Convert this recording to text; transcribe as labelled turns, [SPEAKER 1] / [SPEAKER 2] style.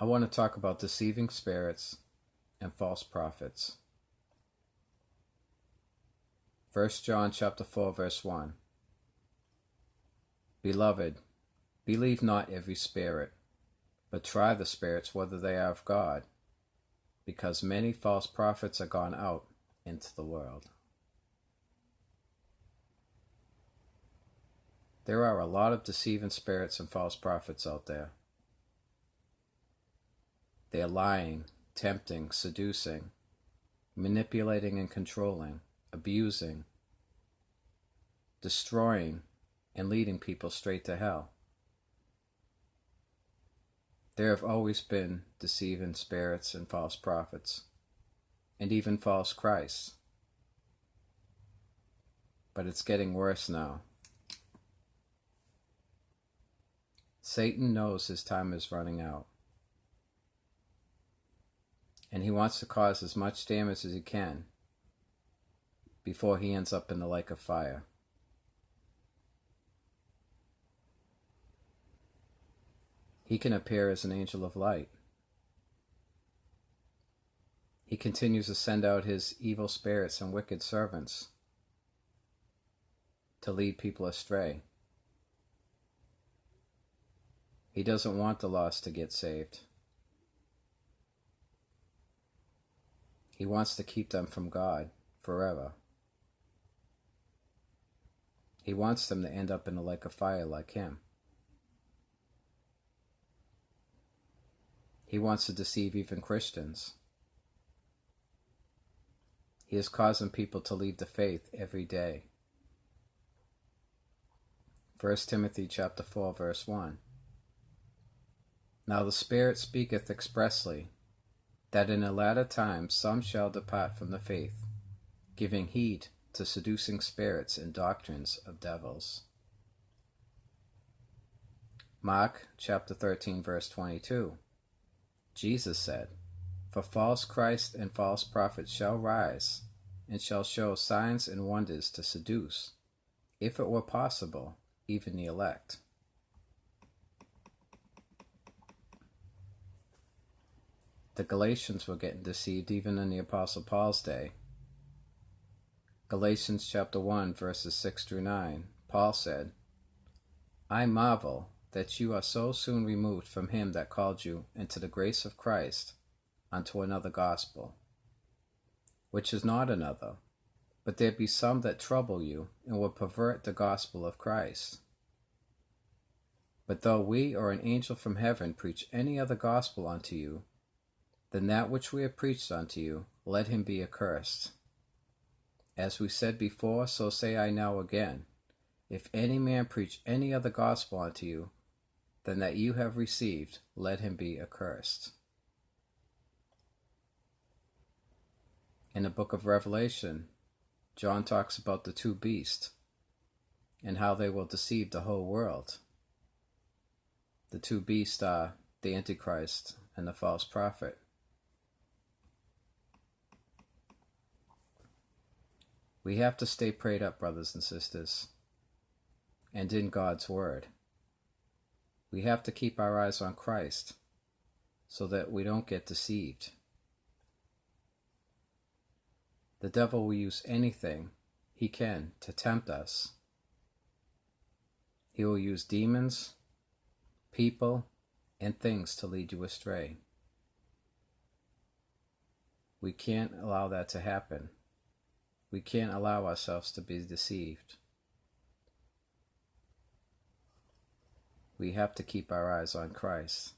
[SPEAKER 1] I want to talk about deceiving spirits and false prophets. 1 John chapter 4, verse 1. Beloved, believe not every spirit, but try the spirits whether they are of God, because many false prophets are gone out into the world. There are a lot of deceiving spirits and false prophets out there. They are lying, tempting, seducing, manipulating and controlling, abusing, destroying, and leading people straight to hell. There have always been deceiving spirits and false prophets, and even false Christs. But it's getting worse now. Satan knows his time is running out, and he wants to cause as much damage as he can before he ends up in the lake of fire. He can appear as an angel of light. He continues to send out his evil spirits and wicked servants to lead people astray. He doesn't want the lost to get saved. He wants to keep them from God forever. He wants them to end up in the lake of fire like him. He wants to deceive even Christians. He is causing people to leave the faith every day. 1 Timothy chapter 4, verse 1. Now the Spirit speaketh expressly, that in the latter times some shall depart from the faith, giving heed to seducing spirits and doctrines of devils. Mark chapter 13, verse 22. Jesus said, For false Christs and false prophets shall rise, and shall show signs and wonders to seduce, if it were possible, even the elect. The Galatians were getting deceived even in the Apostle Paul's day. Galatians chapter 1, verses 6 through 9, Paul said, I marvel that you are so soon removed from him that called you into the grace of Christ unto another gospel, which is not another, but there be some that trouble you, and will pervert the gospel of Christ. But though we or an angel from heaven preach any other gospel unto you, than that which we have preached unto you, let him be accursed. As we said before, so say I now again, if any man preach any other gospel unto you, than that you have received, let him be accursed. In the book of Revelation, John talks about the two beasts and how they will deceive the whole world. The two beasts are the Antichrist and the false prophet. We have to stay prayed up, brothers and sisters, and in God's Word. We have to keep our eyes on Christ so that we don't get deceived. The devil will use anything he can to tempt us. He will use demons, people, and things to lead you astray. We can't allow that to happen. We can't allow ourselves to be deceived. We have to keep our eyes on Christ.